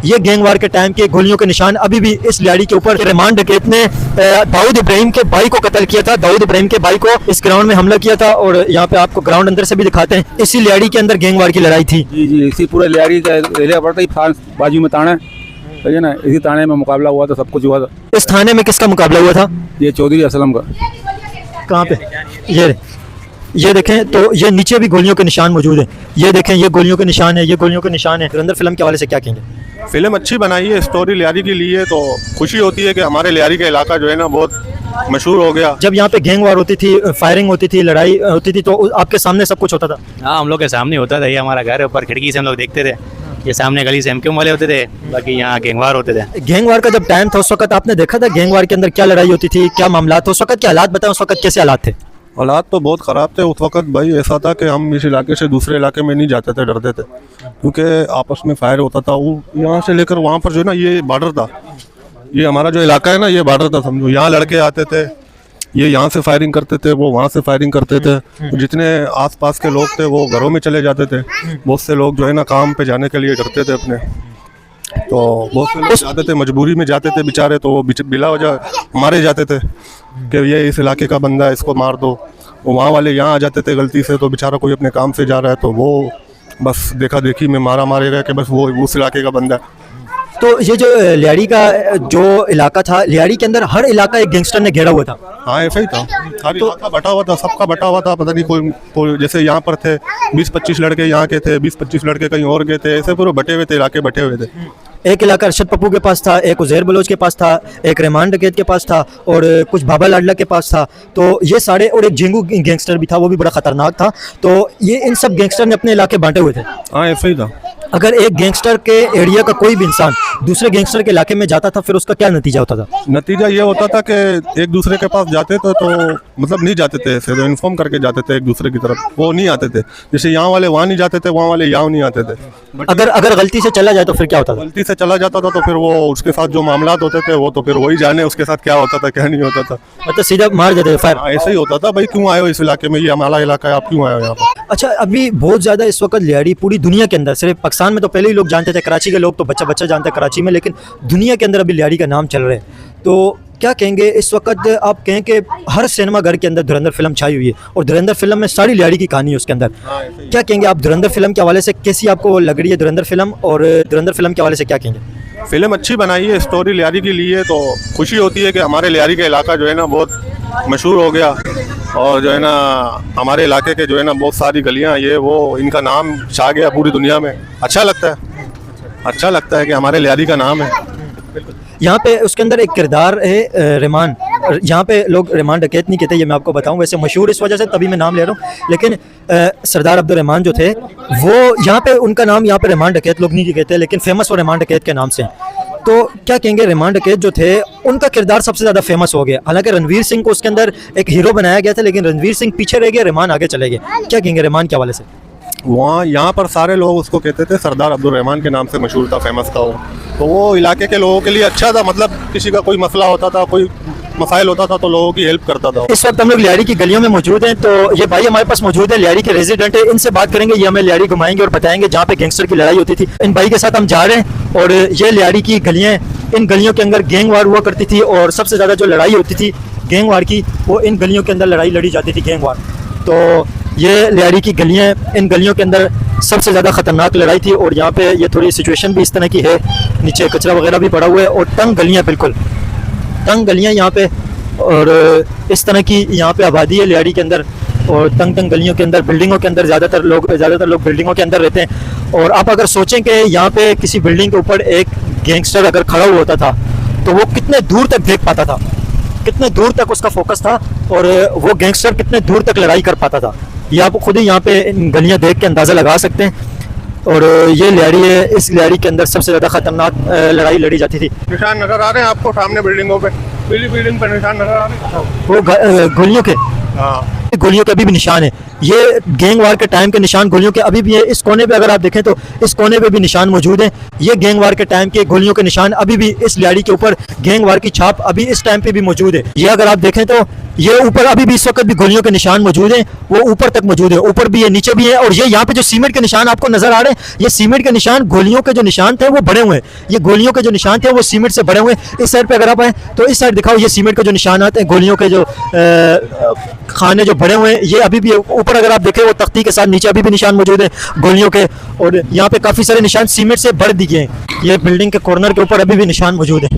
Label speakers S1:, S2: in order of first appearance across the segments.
S1: ये गैंगवार के टाइम के गोलियों के निशान अभी भी इस लियाड़ी के ऊपर। रहमान डकैत ने दाऊद इब्राहिम के भाई को कत्ल किया था। दाऊद इब्राहिम के भाई को इस ग्राउंड में हमला किया था और यहाँ पे आपको ग्राउंड अंदर से भी दिखाते हैं। इसी लियाड़ी के अंदर गैंगवार की लड़ाई थी।
S2: जी जी, इसी पूरे लियाड़ी का एरिया पड़ता है, फ्रांस बाजू में ताना है ना, इसी ताने में मुकाबला हुआ था, सब कुछ हुआ था।
S1: इस थाने में किसका मुकाबला हुआ था?
S2: ये चौधरी असलम का।
S1: कहाँ पे? ये देखें तो ये नीचे भी गोलियों के निशान मौजूद हैं। ये देखें, ये गोलियों के निशान है, ये गोलियों के निशान है। धुरंधर फिल्म के हवाले से क्या कहेंगे?
S3: फिल्म अच्छी बनाई है, स्टोरी लियारी के लिए तो खुशी होती है कि हमारे लियारी का इलाका जो है ना बहुत मशहूर हो गया।
S1: जब यहाँ पे गैंग वार होती थी, फायरिंग होती थी, लड़ाई होती थी, तो आपके सामने सब कुछ होता था?
S4: हाँ, हम लोग के सामने होता था। ये हमारा घर है, ऊपर खिड़की से हम लोग देखते थे। ये सामने गली से एमक्यूएम वाले होते थे, बाकी यहाँ गैंगवार होते थे।
S1: गैंगवार का जब टाइम था उस वक्त आपने देखा था गैंगवार के अंदर क्या लड़ाई होती थी, क्या मामला था उस वक्त? क्या हालात बताएं, उस वक्त कैसे हालात थे?
S3: हालात तो बहुत ख़राब थे उस वक्त भाई। ऐसा था कि हम इस इलाके से दूसरे इलाके में नहीं जाते थे, डरते थे, क्योंकि आपस में फायर होता था। वो यहाँ से लेकर वहाँ पर जो है ना, ये बॉर्डर था, ये हमारा जो इलाका है ना, ये बॉर्डर था समझो। यहाँ लड़के आते थे, ये यहाँ से फायरिंग करते थे, वो वहाँ से फायरिंग करते थे। तो जितने आसपास के लोग थे वो घरों में चले जाते थे। बहुत से लोग जो है ना काम पे जाने के लिए डरते थे अपने, तो बहुत से लोग जाते थे, मजबूरी में जाते थे बेचारे, तो वो बिला वजह मारे जाते थे कि ये इस इलाके का बंदा है, इसको मार दो। वो वहाँ वाले यहाँ आ जाते थे गलती से, तो बेचारा कोई अपने काम से जा रहा है तो वो बस देखा देखी में मारा मारेगा कि बस वो उस इलाके का बंदा है।
S1: तो ये जो लियाड़ी का जो इलाका था, लियाड़ी के अंदर हर इलाका एक गैंगस्टर ने घेरा हुआ था।
S3: हाँ ऐसा ही था, हर इलाका बटा हुआ था, सबका बटा हुआ था। पता नहीं कोई जैसे यहाँ पर थे 20-25 लड़के यहाँ के थे, 20-25 लड़के कहीं और के थे, ऐसे पूरे बटे हुए थे, इलाके बटे हुए थे।
S1: एक इलाका अरशद पप्पू के पास था, एक उज़ैर बलोच के पास था, एक रहमान डकैत के पास था और कुछ बाबा लाडला के पास था। तो ये सारे, और एक जेंगू गैंगस्टर भी था, वो भी बड़ा खतरनाक था। तो ये इन सब गैंगस्टर ने अपने इलाके बांटे हुए थे।
S3: हाँ ऐसा ही था।
S1: अगर एक गैंगस्टर के एरिया का कोई भी इंसान दूसरे गैंगस्टर के इलाके में जाता था, फिर उसका क्या नतीजा होता था?
S3: नतीजा ये होता था कि एक दूसरे के पास जाते थे तो मतलब नहीं जाते थे ऐसे, तो इन्फॉर्म करके जाते थे एक दूसरे की तरफ, वो नहीं आते थे। जैसे यहाँ वाले वहाँ नहीं जाते थे, वहाँ वाले यहाँ नहीं आते थे।
S1: अगर गलती से चला जाए तो फिर क्या होता था?
S3: गलती से चला जाता था तो फिर वो उसके साथ जो मामला होते थे वो तो फिर वही जाने उसके साथ क्या होता था क्या नहीं होता था।
S1: मतलब सीधा मार देते थे, फायर।
S3: ऐसा ही होता था, भाई क्यों आए हो इस इलाके में, ये हमारा इलाका है, आप क्यों आए हो यहाँ पर।
S1: अच्छा, अभी बहुत ज़्यादा इस वक्त लियाड़ी पूरी दुनिया के अंदर, सिर्फ पाकिस्तान में तो पहले ही लोग जानते थे, कराची के लोग तो बच्चा जानते हैं कराची में, लेकिन दुनिया के अंदर अभी लियाड़ी का नाम चल रहा है। तो क्या कहेंगे इस वक्त? आप कहें कि हर सिनेमा घर के अंदर धुरंधर फिल्म छाई हुई है और धुरंधर फिल्म में सारी लियाड़ी की कहानी है उसके अंदर। क्या कहेंगे आप धुरंधर फिल्म के हवाले से? कैसी आपको लग रही है धुरंधर फिल्म, और धुरंधर फिल्म के हवाले से क्या कहेंगे?
S3: फिल्म अच्छी बनाई है, स्टोरी लियारी के लिए तो खुशी होती है कि हमारे लियारी का इलाका जो है ना बहुत मशहूर हो गया। और जो है ना हमारे इलाके के जो है ना बहुत सारी गलियाँ, ये वो इनका नाम छा गया पूरी दुनिया में। अच्छा लगता है कि हमारे लियारी का नाम है।
S1: यहाँ पे उसके अंदर एक किरदार है रहमान, यहाँ पे लोग रहमान डकैत नहीं कहते, ये मैं आपको बताऊँ, वैसे मशहूर इस वजह से तभी मैं नाम ले रहा हूँ, लेकिन सरदार अब्दुल रहमान जो थे वो यहाँ पे, उनका नाम यहाँ पे रहमान डकैत लोग नहीं कहते, लेकिन फेमस वो रहमान डकैत के नाम से। तो क्या कहेंगे, रहमान डकैत जो थे उनका किरदार सबसे ज़्यादा फेमस हो गया। हालांकि रणवीर सिंह को उसके अंदर एक हीरो बनाया गया था, लेकिन रणवीर सिंह पीछे रह गए, रहमान आगे चले गए। क्या कहेंगे रहमान के हवाले से?
S3: वहाँ यहाँ पर सारे लोग उसको कहते थे, सरदार अब्दुल रहमान के नाम से मशहूर था, फेमस था वो। तो वो इलाके के लोगों के लिए अच्छा था, मतलब किसी का कोई मसला होता था, कोई मसाइल होता था तो लोगों की हेल्प करता था।
S1: इस वक्त हम लोग लियाड़ी की गलियों में मौजूद हैं, तो ये भाई हमारे पास मौजूद है, लियाड़ी के रेजिडेंट है, इनसे बात करेंगे, ये हमें लियाड़ी घुमाएंगे और बताएंगे जहाँ पे गैंगस्टर की लड़ाई होती थी। इन भाई के साथ हम जा रहे हैं और ये लियाड़ी की गलियाँ, इन गलियों के अंदर गैंग वार हुआ करती थी और सबसे ज़्यादा जो लड़ाई होती थी गैंग वार की, वो इन गलियों के अंदर लड़ाई लड़ी जाती थी, गैंग वार। तो ये लियाड़ी की गलियाँ, इन गलियों के अंदर सबसे ज़्यादा ख़तरनाक लड़ाई थी। और यहाँ पे ये थोड़ी सिचुएशन भी इस तरह की है, नीचे कचरा वगैरह भी पड़ा हुआ है और तंग गलियाँ, बिल्कुल तंग गलियाँ यहाँ पे, और इस तरह की यहाँ पे आबादी है लियाड़ी के अंदर, और तंग गलियों के अंदर, बिल्डिंगों के अंदर ज़्यादातर लोग बिल्डिंगों के अंदर रहते हैं। और आप अगर सोचें कि यहाँ पे किसी बिल्डिंग के ऊपर एक गैंगस्टर अगर खड़ा हुआ होता था तो वो कितने दूर तक देख पाता था, कितने दूर तक उसका फोकस था, और वो गैंगस्टर कितने दूर तक लड़ाई कर पाता था, ये आप खुद ही यहाँ पे गलियाँ देख के अंदाज़ा लगा सकते हैं। और ये लियाड़ी है, इस लियाड़ी के अंदर सबसे ज़्यादा ख़तरनाक लड़ाई लड़ी जाती थी।
S3: निशान नजर आ रहे हैं आपको सामने बिल्डिंगों पे, पीली बिल्डिंग पर निशान नजर आ रहे हैं,
S1: वो गोलियों के,
S3: हाँ
S1: गोलियों के अभी भी निशान है। ये गैंगवार के टाइम के निशान गोलियों के अभी भी है। इस कोने पे अगर आप देखें तो इस कोने पे भी निशान मौजूद हैं। ये गैंगवार के टाइम के गोलियों के निशान अभी भी इस लियाड़ी के ऊपर गैंगवार की छाप अभी इस टाइम पे भी मौजूद है। ये अगर आप देखें तो ये ऊपर अभी भी इस वक्त भी गोलियों के निशान मौजूद हैं, वो ऊपर तक मौजूद है, ऊपर भी है नीचे भी है। और ये यहाँ पे जो सीमेंट के निशान आपको नजर आ रहे हैं, ये सीमेंट के निशान गोलियों के जो निशान थे वो बड़े हुए हैं। ये गोलियों के जो निशान थे वो सीमेंट से बड़े हुए हैं। इस साइड पे अगर आप आए तो इस साइड दिखाओ, ये सीमेंट के जो निशान आते हैं गोलियों के जो खाने जो बड़े हुए हैं, ये अभी भी ऊपर अगर आप देखें वो तख्ती के साथ नीचे अभी भी निशान मौजूद है गोलियों के। और यहाँ पे काफी सारे निशान सीमेंट से बढ़ दिए हैं। ये बिल्डिंग के कॉर्नर के ऊपर अभी भी निशान मौजूद है।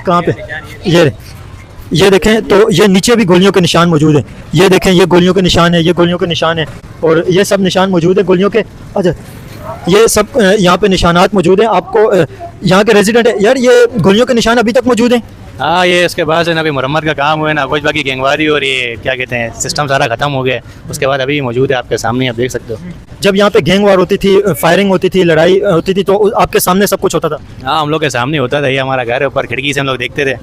S1: कहाँ पे? ये देखें तो ये नीचे भी गोलियों के निशान मौजूद हैं। ये देखें, ये गोलियों के निशान है, ये गोलियों के निशान है, और ये सब निशान मौजूद है गोलियों के। अच्छा, ये सब यहाँ पे निशानात मौजूद हैं। आपको यहाँ के रेजिडेंट है यार, ये गोलियों के निशान अभी तक मौजूद हैं।
S4: हाँ, ये इसके बाद से ना कोई मरम्मत का काम हुआ है ना कुछ, बाकी गैंगवारी और ये क्या कहते हैं सिस्टम सारा खत्म हो गया। उसके बाद अभी मौजूद है आपके सामने, आप देख सकते हो।
S1: जब यहाँ पे गैंगवार होती थी, फायरिंग होती थी, लड़ाई होती थी, तो आपके सामने सब कुछ होता था?
S4: हाँ, हम लोग के सामने होता था। ये हमारा घर है ऊपर, खिड़की से हम लोग देखते थे।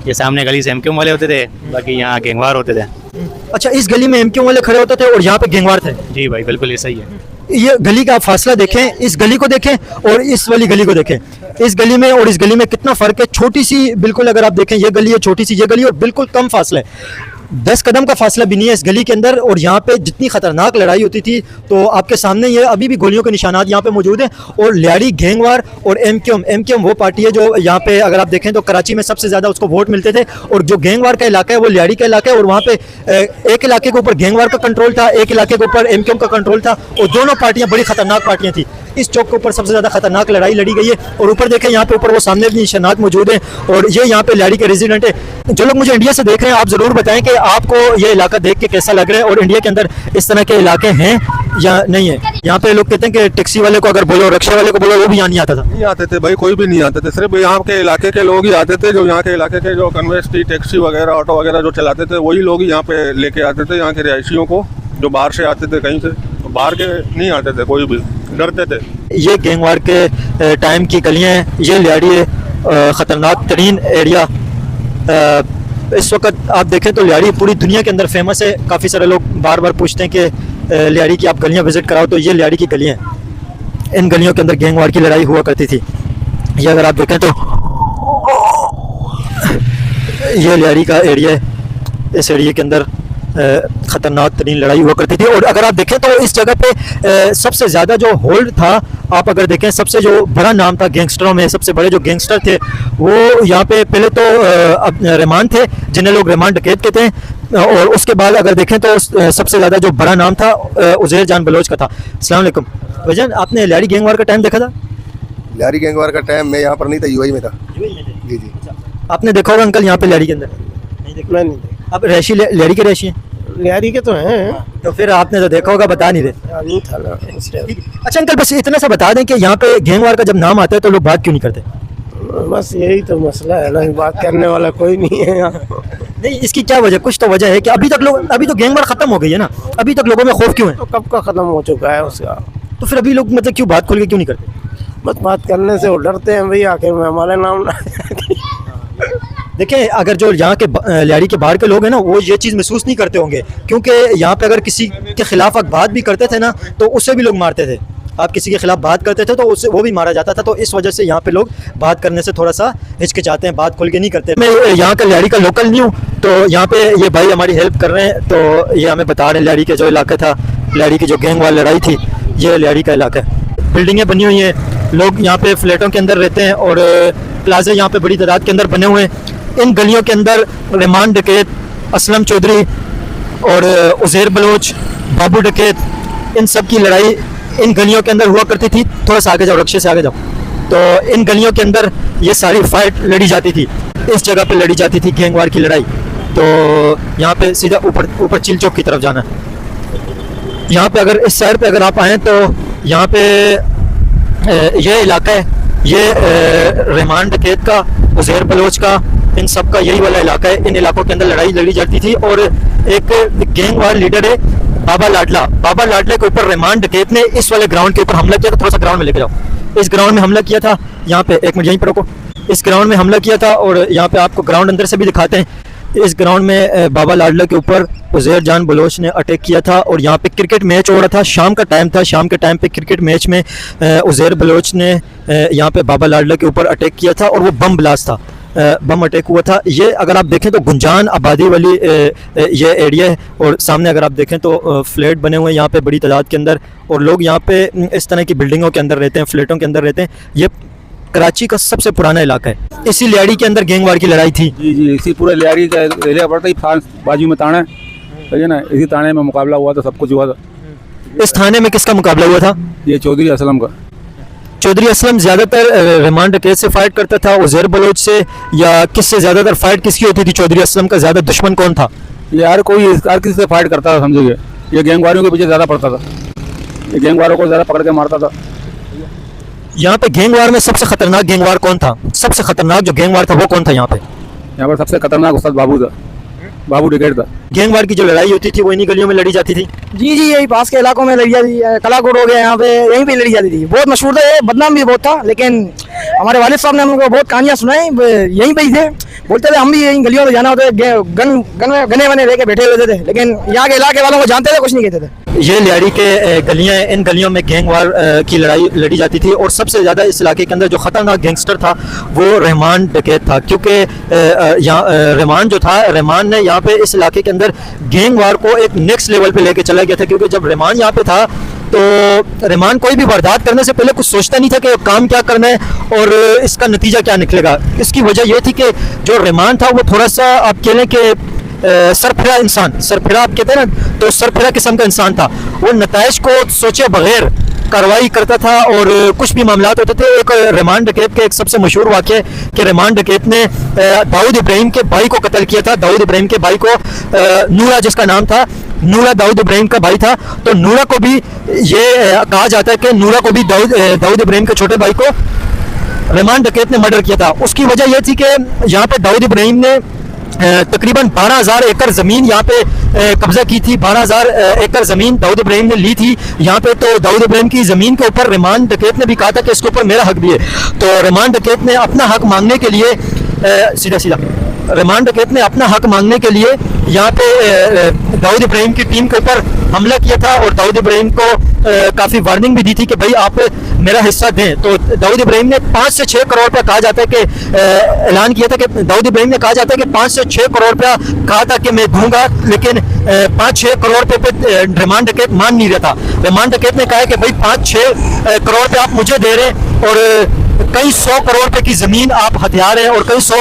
S4: ये सामने गली से एमक्यूएम वाले होते थे, बाकी यहाँ गैंगवार होते थे।
S1: अच्छा, इस गली में एमक्यूएम वाले खड़े होते थे और यहाँ पे गैंगवार थे?
S4: जी भाई, बिल्कुल ये सही है।
S1: ये गली का आप फासला देखें, इस गली को देखें और इस वाली गली को देखें। इस गली में और इस गली में कितना फर्क है। छोटी सी बिल्कुल अगर आप देखें, ये गली है छोटी सी, ये गली और बिल्कुल कम फासला है, 10 कदम का फासला भी नहीं है इस गली के अंदर। और यहाँ पे जितनी खतरनाक लड़ाई होती थी तो आपके सामने ये अभी भी गोलियों के निशानात यहाँ पे मौजूद हैं। और लियाड़ी गैंगवार और एमक्यूएम वो पार्टी है जो यहाँ पे अगर आप देखें तो कराची में सबसे ज़्यादा उसको वोट मिलते थे। और जो गैंगवार का इलाका है वो लियाड़ी का इलाका है, और वहाँ पे एक इलाके के ऊपर गैंगवार का कंट्रोल था, एक इलाके के ऊपर एमक्यूएम का कंट्रोल था, और दोनों पार्टियाँ बड़ी खतरनाक पार्टियाँ थी। इस चौक के ऊपर सबसे ज़्यादा खतरनाक लड़ाई लड़ी गई है। और ऊपर देखें, यहाँ पे ऊपर वो सामने भी निशानात मौजूद हैं। और ये यहाँ पे लियाड़ी के रेजिडेंट है। जो लोग मुझे इंडिया से देख रहे हैं, आप ज़रूर बताएं कि आपको ये इलाका देख के कैसा लग रहा है, और इंडिया के अंदर इस तरह के इलाके हैं या नहीं है। यहाँ पे लोग कहते हैं कि टैक्सी वाले को अगर बोलो, रिक्शा वाले को बोलो, वो भी यहाँ नहीं आता था।
S3: नहीं आते थे भाई, कोई भी नहीं आते थे, सिर्फ यहाँ के इलाके के लोग ही आते थे। जो यहाँ के इलाके के जो कन्वेंस टैक्सी वगैरह ऑटो वगैरह जो चलाते थे, वही लोग यहाँ पे लेके आते थे यहाँ के रिहायशियों को, जो बाहर से आते थे कहीं से। बाहर के नहीं आते थे, कोई भी डरते थे।
S1: ये गैंगवार के टाइम की गलियाँ हैं। ये लियाड़ी ख़तरनाक तरीन एरिया। इस वक्त आप देखें तो लियाड़ी पूरी दुनिया के अंदर फेमस है। काफ़ी सारे लोग बार बार पूछते हैं कि लियाड़ी की आप गलियाँ विज़िट कराओ, तो ये लियाड़ी की गलियाँ हैं। इन गलियों के अंदर गैंगवार की लड़ाई हुआ करती थी। ये अगर आप देखें तो ये लियाड़ी का एरिया है। इस एरिया के अंदर ख़तरनाक तरीन लड़ाई हुआ करती थी। और अगर आप देखें तो इस जगह पे सबसे ज़्यादा जो होल्ड था, आप अगर देखें सबसे जो बड़ा नाम था गैंगस्टरों में, सबसे बड़े जो गैंगस्टर थे वो यहाँ पे पहले तो रेमान थे, जिन्हें लोग रेमान डकैत कहते हैं। और उसके बाद अगर देखें तो सबसे ज़्यादा जो बड़ा नाम था उज़ैर जान बलोच का था। अस्सलाम वालेकुम भाईजान, आपने लियाड़ी गैंगवार का टाइम देखा था?
S5: लियाड़ी गैंगवार का टाइम मैं यहाँ पर नहीं था, यूएई में था। जी जी।
S1: आपने देखा होगा अंकल यहाँ पे लियाड़ी के अंदर?
S6: मैं नहीं देखा।
S1: आप रैशी लियाड़ी के रैशी हैं?
S6: लियाड़ी के तो हैं।
S1: तो फिर आपने तो देखा होगा, बता नहीं रहे।
S6: नहीं था ना।
S1: अच्छा अंकल, बस इतना सा बता दें कि यहाँ पे गैंगवार का जब नाम आता है तो लोग बात क्यों नहीं करते?
S6: बस यही तो मसला है ना, बात करने वाला कोई नहीं है यहाँ।
S1: नहीं, इसकी क्या वजह? कुछ तो वजह है कि अभी तो गैंगवार खत्म हो गई है ना, अभी तक लोगों में खौफ क्यों है?
S6: तो कब का खत्म हो चुका है उसका।
S1: तो फिर अभी लोग मतलब क्यों बात खोल के क्यों नहीं करते?
S6: बस बात करने से वो डरते हैं भाई, आके हमारे नाम ना।
S1: देखें, अगर जो यहाँ के लियाड़ी के बाहर के लोग हैं ना, वो ये चीज़ महसूस नहीं करते होंगे, क्योंकि यहाँ पे अगर किसी के खिलाफ आप बात भी करते थे ना तो उससे भी लोग मारते थे। आप किसी के खिलाफ बात करते थे तो उससे वो भी मारा जाता था। तो इस वजह से यहाँ पे लोग बात करने से थोड़ा सा हिचकिचाते हैं, बात खोल के नहीं करते। मैं यहाँ का लियाड़ी का लोकल नहीं हूँ, तो यहाँ पे ये भाई हमारी हेल्प कर रहे हैं। तो ये हमें बता रहे हैं लियाड़ी का जो इलाका था, लियाड़ी की जो गैंग वाली लड़ाई थी, ये लियाड़ी का इलाका है। बिल्डिंगें बनी हुई हैं, लोग यहाँ पे फ्लैटों के अंदर रहते हैं और प्लाजे यहाँ पे बड़ी तादाद के अंदर बने हुए हैं। इन गलियों के अंदर रेमान डकैत, असलम चौधरी और उज़ैर बलोच, बाबू डकैत, इन सब की लड़ाई इन गलियों के अंदर हुआ करती थी। थोड़ा सा आगे जाओ, रक्शे से आगे जाओ। तो इन गलियों के अंदर ये सारी फाइट लड़ी जाती थी, इस जगह पे लड़ी जाती थी गैंगवार की लड़ाई। तो यहाँ पे सीधा ऊपर चिल चौक की तरफ जाना है। यहाँ पे अगर इस साइड पे अगर आप आएँ तो यहाँ पे ये इलाका है, ये रेमान डकैत का, उज़ैर बलोच का, इन सब का यही वाला इलाका है। इन इलाकों के अंदर लड़ाई लड़ी जाती थी। और एक गैंगवार लीडर है बाबा लाडला के ऊपर रेमान डकैत ने इस वाले ग्राउंड के ऊपर हमला किया था। थोड़ा सा ग्राउंड में लेके जाओ। इस ग्राउंड में हमला किया था, यहाँ पे एक मिनट यहीं पर रुको। इस ग्राउंड में हमला किया था और यहाँ पे आपको ग्राउंड अंदर से भी दिखाते हैं। इस ग्राउंड में बाबा लाडला के ऊपर उज़ैर जान बलोच ने अटैक किया था और यहाँ पे क्रिकेट मैच हो रहा था, शाम का टाइम था। शाम के टाइम पे क्रिकेट मैच में उज़ैर बलोच ने यहाँ पे बाबा लाडला के ऊपर अटैक किया था और वो बम ब्लास्ट था, बम अटैक हुआ था। ये अगर आप देखें तो गुंजान आबादी वाली ये एरिया है और सामने अगर आप देखें तो फ्लैट बने हुए हैं यहाँ पे बड़ी तादाद के अंदर और लोग यहाँ पे इस तरह की बिल्डिंगों के अंदर रहते हैं, फ्लैटों के अंदर रहते हैं। ये कराची का सबसे पुराना इलाका है। इसी लियाड़ी के अंदर गैंगवार की लड़ाई थी।
S2: जी जी, इसी पूरे लियारी का एरिया पड़ता ही फ्रांस बाजू में ताना है, ठीक है ना। इसी ताने में मुकाबला हुआ था, सब कुछ हुआ था।
S1: इस थाने में किसका मुकाबला हुआ था?
S2: ये चौधरी असलम का।
S1: चौधरी असलम ज़्यादातर रहमान डकैत से फाइट करता था, उज़ैर बलोच से, या किससे ज़्यादातर फाइट किसकी होती थी? चौधरी असलम का ज़्यादा दुश्मन कौन था?
S2: ये हर किसी से फाइट करता था, समझिए। ये गैंगवारियों के पीछे ज़्यादा पड़ता था, ये गैंगवारों को ज़्यादा पकड़ के मारता था।
S1: यहाँ पे गैंगवार में सबसे खतरनाक गैंगवार कौन था? सबसे खतरनाक जो गैंगवार था वो कौन था यहाँ पे?
S2: यहाँ पर सबसे खतरनाक उस्ताद बाबू था, बाबू डकैत था।
S1: गैंगवार की जो लड़ाई होती थी वो इन्हीं गलियों में लड़ी जाती थी।
S7: जी जी, यही पास के इलाकों में लड़ी जाती थी। कलाकोट हो गया, यहाँ पे यहीं पे लड़ी जाती थी। बहुत मशहूर था, ये बदनाम भी बहुत था, लेकिन हमारे वालिद साहब ने हमको बहुत कहानियाँ सुनाई, यहीं पे ही थे। बोलते थे हम भी यहीं गलियों में जाना होता है, गने वने लेके बैठे हुए थे, लेकिन यहाँ के इलाके वालों को जानते थे, कुछ नहीं कहते थे।
S1: ये लियाड़ी के गलियाँ, इन गलियों में गैंगवार की लड़ाई लड़ी जाती थी और सबसे ज़्यादा इस इलाके के अंदर जो ख़तरनाक गैंगस्टर था वो रहमान डकैत था, क्योंकि यहाँ रहमान जो था, रहमान ने यहाँ पे इस इलाके के अंदर गैंगवार को एक नेक्स्ट लेवल पे लेके चला गया था। क्योंकि जब रहमान यहाँ पे था तो रहमान कोई भी वारदात करने से पहले कुछ सोचता नहीं था कि काम क्या करना है और इसका नतीजा क्या निकलेगा। इसकी वजह यह थी कि जो रहमान था वो थोड़ा सा, आप कह लें कि सरफिरा इंसान, सरफिरा आप कहते हैं ना, तो सरफिरा किस्म का इंसान था। वो नताइज को सोचे बगैर कार्रवाई करता था और कुछ भी मामलात होते थे। एक रहमान डकैत के एक सबसे मशहूर वाक़या कि रहमान डकैत ने दाऊद इब्राहिम के भाई को कत्ल किया था। दाऊद इब्राहिम के भाई को, नूरा जिसका नाम था, नूरा दाऊद इब्राहिम का भाई था। तो नूरा को भी ये कहा जाता है कि नूरा को भी दाऊद इब्राहिम के छोटे भाई को रहमान डकैत ने मर्डर किया था। उसकी वजह यह थी कि यहाँ पे दाऊद इब्राहिम ने तकरीबन 12,000 एकड़ ज़मीन यहाँ पे कब्जा की थी। 12,000 एकड़ ज़मीन दाऊद इब्राहिम ने ली थी यहाँ पे। तो दाऊद इब्राहिम की ज़मीन के ऊपर रहमान डकैत ने भी कहा था कि इसके ऊपर मेरा हक भी है। तो रहमान डकैत ने अपना हक मांगने के लिए रहमान डकैत ने अपना हक मांगने के लिए यहाँ पे दाऊद इब्राहिम की टीम के ऊपर हमला किया था और दाऊद इब्राहिम को काफ़ी वार्निंग भी दी थी कि भाई आप मेरा हिस्सा दें। तो दाऊद इब्राहिम ने 5 से 6 करोड़ रुपया कहा जाता है कि ऐलान किया था कि दाऊद इब्राहिम ने कहा जाता है कि 5 से 6 करोड़ रुपया कहा था कि मैं दूंगा, लेकिन 5-6 करोड़ रुपये पे रहमान डकैत मान नहीं रहा था। रहमान डकैत ने कहा है कि भाई 5-6 करोड़ रुपये आप मुझे दे रहे हैं और कई 100 करोड़ रुपए की ज़मीन आप हथियार हैं और कई 100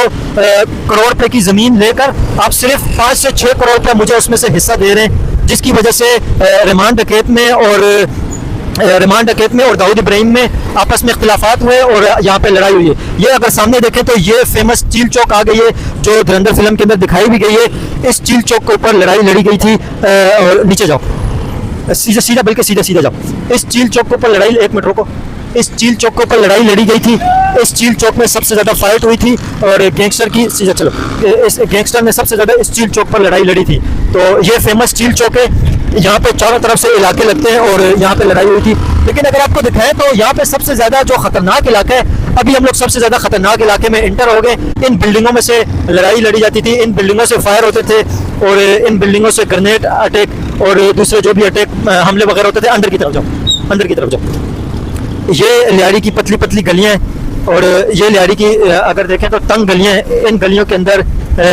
S1: करोड़ रुपए की ज़मीन लेकर आप सिर्फ 5 से 6 करोड़ रुपया मुझे उसमें से हिस्सा दे रहे हैं, जिसकी वजह से रहमान डकैत में और दाऊद इब्राहिम में आपस में इख्तिलाफात हुए और यहाँ पे लड़ाई हुई है। ये अगर सामने देखें तो ये फेमस चील चौक आ गई है जो धुरंधर फिल्म के अंदर दिखाई भी गई है। इस चील चौक के ऊपर लड़ाई लड़ी गई थी। और नीचे जाओ, सीधा बल्कि सीधा जाओ। इस चील चौक के ऊपर लड़ाई, 1 मिनट रुको, इस चील चौक के ऊपर लड़ाई लड़ी गई थी। इस चील चौक में सबसे ज़्यादा फाइट हुई थी और गैंगस्टर की, सीधा चलो, इस गैंगस्टर ने सबसे ज़्यादा इस चील चौक पर लड़ाई लड़ी थी। तो ये फेमस चील चौक है, यहाँ पे चारों तरफ से इलाके लगते हैं और यहाँ पे लड़ाई हुई थी। लेकिन अगर आपको दिखाएं तो यहाँ पे सबसे ज़्यादा जो खतरनाक इलाका है, अभी हम लोग सबसे ज़्यादा खतरनाक इलाके में इंटर हो गए। इन बिल्डिंगों में से लड़ाई लड़ी जाती थी, इन बिल्डिंगों से फायर होते थे और इन बिल्डिंगों से ग्रेनेड अटैक और दूसरे जो भी अटैक हमले वगैरह होते थे। अंदर की तरफ जाओ। ये लियाड़ी की पतली पतली गलियाँ हैं और ये लियाड़ी की अगर देखें तो तंग गलियाँ हैं। इन गलियों के अंदर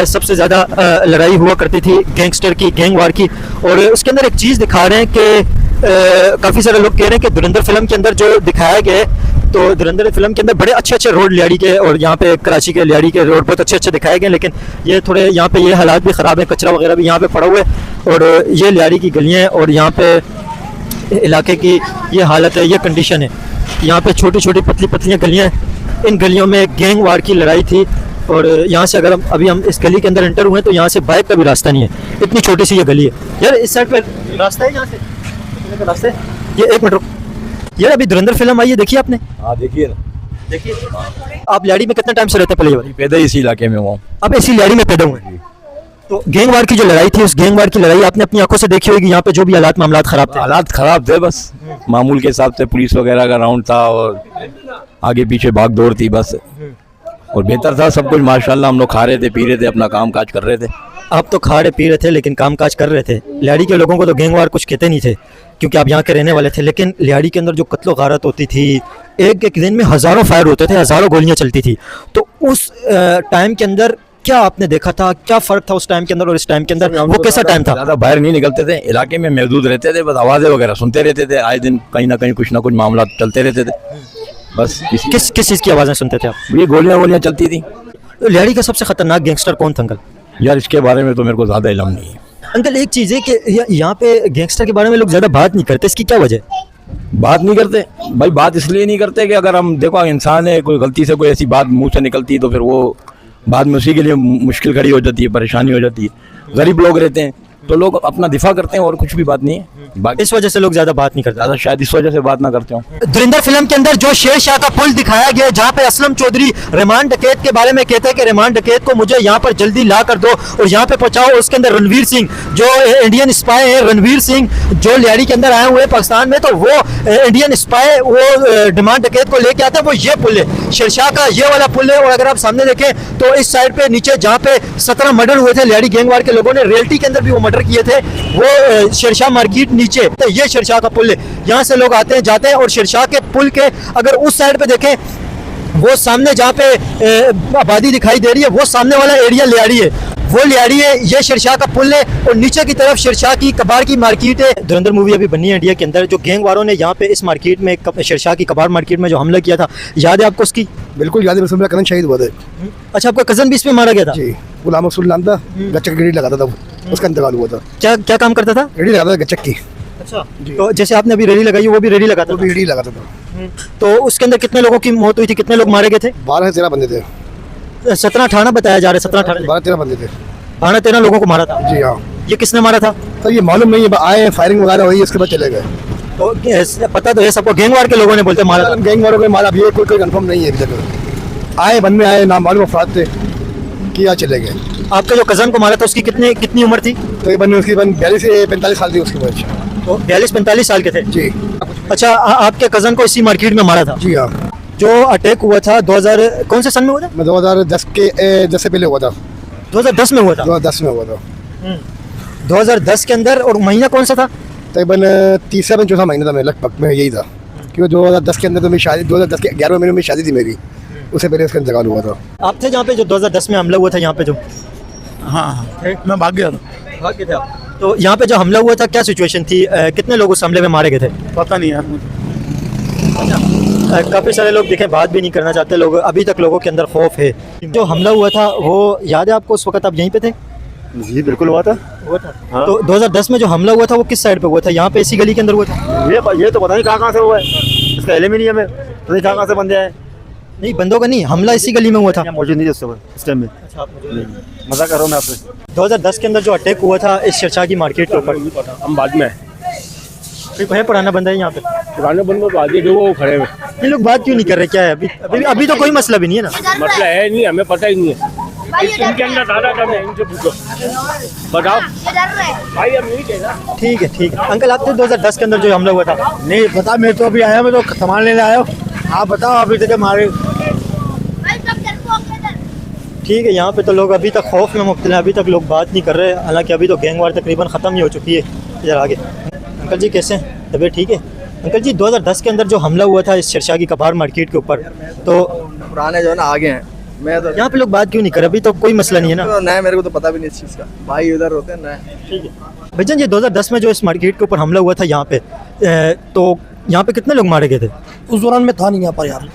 S1: सबसे ज़्यादा लड़ाई हुआ करती थी गैंगस्टर की, गैंगवार की। और उसके अंदर एक चीज़ दिखा रहे हैं कि काफ़ी सारे लोग कह रहे हैं कि धुरंधर फिल्म के अंदर जो दिखाया गया है, तो धुरंधर फिल्म के अंदर बड़े अच्छे रोड लियाड़ी के और यहाँ पे कराची के लियाड़ी के रोड बहुत अच्छे दिखाए गए, लेकिन ये थोड़े यहाँ पे ये हालात भी ख़राब है, कचरा वगैरह भी यहाँ पे पड़ा हुआ है। और ये लियाड़ी की गलियाँ हैं और यहाँ पे इलाके की ये हालत है, ये कंडीशन है। यहाँ पे छोटी छोटी पतली पतलियाँ गलियाँ हैं। इन गलियों में गैंगवार की लड़ाई थी और यहाँ से अगर हम इस गली के अंदर एंटर हुए तो यहाँ से बाइक का भी रास्ता नहीं है, इतनी छोटी सी ये गली है। यार इस साइड पे रास्ता है, यहाँ से रास्ता है। ये 1 मिनट रुक यार, अभी धुरंधर फिल्म आई है, देखिए आपने?
S8: हाँ देखिए ना,
S1: देखिए। आप लियाड़ी में कितने टाइम से रहते हैं? पहले
S8: पैदा इसी इलाके में हुआ।
S1: आप इसी लियाड़ी में पैदा हुए? तो गैंगवार की जो लड़ाई थी, उस गैंगवार की लड़ाई आपने अपनी आंखों से देखी होगी। यहाँ पे जो भी मामलात खराब थे,
S8: हालात खराब थे, बस मामूल के हिसाब से पुलिस वगैरह का राउंड था और आगे पीछे भाग दौड़ थी बस। और बेहतर था सब कुछ माशाल्लाह। हम लोग खा रहे थे, पी रहे थे, अपना काम काज कर रहे थे।
S1: आप तो खा रहे पी रहे थे लेकिन काम काज कर रहे थे। लियाड़ी के लोगों को तो गैंगवार कुछ कहते नहीं थे क्योंकि आप यहाँ के रहने वाले थे, लेकिन लियाड़ी के अंदर जो कत्लो गारत होती थी, एक एक दिन में हज़ारों फायर होते थे, हज़ारों गोलियाँ चलती थी। तो उस टाइम के अंदर क्या आपने देखा था, क्या फ़र्क था उस टाइम के अंदर और इस टाइम के अंदर? वो कैसा टाइम था?
S8: ज़्यादा बाहर नहीं निकलते थे, इलाके में महदूद रहते थे, बस आवाज़ें वगैरह सुनते रहते थे। आए दिन कहीं ना कहीं कुछ ना कुछ मामला चलते रहते थे। बस
S1: किस चीज़ की आवाज़ें सुनते थे आप?
S8: ये गोलियाँ चलती थी।
S1: तो लियाड़ी का सबसे ख़तरनाक गैंगस्टर कौन था अंकल?
S8: यार इसके बारे में तो मेरे को ज़्यादा इल्म नहीं है।
S1: अंकल एक चीज़ है कि यहाँ पे गैंगस्टर के बारे में लोग ज़्यादा बात नहीं करते, इसकी क्या वजह?
S8: बात नहीं करते भाई, बात इसलिए नहीं करते कि अगर हम देखो इंसान है, कोई गलती से कोई ऐसी बात मुंह से निकलती है तो फिर वो बाद में उसी के लिए मुश्किल खड़ी हो जाती है, परेशानी हो जाती है। गरीब लोग रहते हैं तो लोग अपना दिफा करते हैं और कुछ भी बात नहीं है। बाकी
S1: इस वजह से लोग ज़्यादा बात नहीं करते।
S8: ज़्यादा शायद इस वजह से बात ना करते हो।
S1: धुरंधर फिल्म के अंदर जो शेर शाह का पुल दिखाया गया, जहाँ पे असलम चौधरी रहमान डकैत के बारे में कहते हैं कि रहमान डकैत को मुझे यहाँ पर जल्दी ला कर दो और यहाँ पे पहुँचाओ। उसके अंदर रणवीर सिंह जो इंडियन स्पाई है, रणवीर सिंह जो लियाड़ी के अंदर आए हुए हैं पाकिस्तान में, तो वो इंडियन स्पाई वो रहमान डकैत को लेके आते हैं। वो ये पुल है शेर शाह का, ये वाला पुल है। और अगर आप सामने देखें तो इस साइड पे नीचे जहाँ पे 17 मर्डर हुए थे लियाड़ी गैंगवार के लोगों ने, रियल्टी के अंदर भी वो मर्डर किए थे, वो शेरशाह मार्केट नीचे, तो ये शेरशाह का पुल है। यहाँ से लोग आते हैं जाते हैं। और शेरशाह के पुल के अगर उस साइड पे देखें, वो सामने जहाँ पे आबादी दिखाई दे रही है, वो सामने वाला एरिया लियाड़ी है, वो लियाड़ी है। ये शेरशाह का पुल है और नीचे की तरफ शेरशाह की कबाड़ की मार्केट है। धुरंधर मूवी अभी बनी है इंडिया के अंदर, जो गैंग वालों ने यहाँ पे इस मार्केट में शेरशाह की कबाड़ मार्केट में जो हमला किया था, याद है आपको उसकी?
S5: बिल्कुल याद है, मेरा कज़न शहीद हुआ था।
S1: अच्छा, आपका कज़न भी इसमें मारा गया था?
S5: जी, गुलाम रसूल नाम था, गच्चक की रेडी लगाता था, उसका इंतकाल हुआ था।
S1: क्या काम करता था?
S5: रेडी लगाता था गच्चक की।
S1: अच्छा, तो जैसे आपने अभी रेडी लगाई, वो भी रेडी लगाता था?
S5: रेडी लगाता था।
S1: तो उसके अंदर कितने लोगों की मौत हुई थी, कितने लोग मारे गए थे?
S5: 12 से 13 बंदे थे।
S1: 17-18 बताया जा रहा है, 17-18
S5: 12-13 बंदे थे।
S1: 12-13 लोगों को मारा था।
S5: जी हाँ।
S1: ये किसने मारा था?
S5: तो ये मालूम नहीं है, आए फायरिंग वगैरह हुई, उसके बाद चले गए।
S1: तो पता तो है सबको, गैंगवार के लोगों ने बोलते मारा था।
S5: गैंग वालों ने मारा, अभी ये कोई कंफर्म नहीं है अभी तक। आए बंदे आए, नाम मालूम अफराद थे, किया चले गए।
S1: आपके जो कज़न को मारा था उसकी कितनी उम्र थी?
S5: तो ये बंदे उसकी 42 से 45 साल थी उसकी उम्र।
S1: तो 42-45 साल के थे
S5: जी।
S1: अच्छा, आपके कज़न को इसी मार्केट में मारा था?
S5: जी हाँ।
S1: जो अटैक हुआ था 2000 कौन से सन में हुआ था?
S5: 2010 के 10 से पहले हुआ था।
S1: 2010 में हुआ था?
S5: 2010 में हुआ था।
S1: 2010 के अंदर। और महीना कौन सा था?
S5: तकरीबन तीसरा 4था महीना था मेरा, लगभग में यही था। क्योंकि 2010 के अंदर तो मेरी शादी, 2010 के 11वें महीने में शादी थी मेरी, उससे पहले उसका इंतकाल हुआ था।
S1: आप थे जहाँ पे जो 2010 में हमला हुआ था यहाँ पे जो?
S2: हाँ, मैं भाग गया था।
S1: भाग गए थे आप? तो यहाँ पे जो हमला हुआ था क्या सिचुएशन थी, कितने लोग उस हमले में मारे गए थे?
S2: पता नहीं यार मुझे।
S1: काफ़ी सारे लोग देखें बात भी नहीं करना चाहते लोग, अभी तक लोगों के अंदर खौफ है। जो हमला हुआ था वो याद है आपको? उस वक्त आप यहीं पे थे?
S3: जी बिल्कुल हुआ था।
S1: हाँ। तो 2010 में जो हमला हुआ था वो किस साइड पे हुआ था? यहाँ पे इसी गली के अंदर हुआ था?
S3: ये तो पता नहीं कहाँ से हुआ है, इसका इल्म ही नहीं है हमें, पता नहीं कहाँ से बंदे आए।
S1: नहीं, बंदों का नहीं, हमला इसी गली में हुआ था।
S3: मौजूद नहीं थे उस टाइम में। मजा कर रहा हूँ मैं आपसे।
S1: 2010 के अंदर जो अटैक हुआ था इस शेरशाह की मार्केट के ऊपर,
S2: हम बाद में
S1: कोई है पुराना बंदा है यहाँ पे?
S2: पुराने बंदे तो आगे जो वो खड़े हुए।
S1: ये लोग बात क्यों नहीं कर रहे? क्या है अभी तो कोई मसला भी नहीं है ना?
S2: मतलब है नहीं, हमें पता ही नहीं है। इनके अंदर दादा का मैं इनसे पूछो, बताओ भाई, हम नहीं कहना।
S1: ठीक है। अंकल आप थे 2010 के अंदर जो हमला हुआ था?
S6: नहीं पता, मैं तो अभी आया, मैं तो सामान लेने आया हूँ। आप बताओ, अभी तक हमारे।
S1: ठीक है, यहाँ पे तो लोग अभी तक खौफ में मुब्तला हैं, अभी तक लोग बात नहीं कर रहे। हालांकि अभी तो गैंगवार तकरीबन ख़त्म ही हो चुकी है। इधर आगे अंकल जी कैसे हैं, तबीयत ठीक है? अंकल जी 2010 के अंदर जो हमला हुआ था इस शेरशाह की कबाड़ मार्केट के ऊपर, तो
S9: पुराने जो है ना आगे हैं, मैं तो
S1: यहाँ पे लोग बात क्यों नहीं कर रहे? अभी तो कोई मसला नहीं है ना?
S9: तो नए, मेरे को तो पता भी नहीं इस चीज़ का, भाई उधर होते हैं नए।
S1: ठीक है भाईजान, ये 2010 में जो इस मार्केट के ऊपर हमला हुआ था यहाँ पे, तो यहाँ पे कितने लोग मारे गए थे?
S6: उस दौरान मैं था नहीं यहाँ पर यार।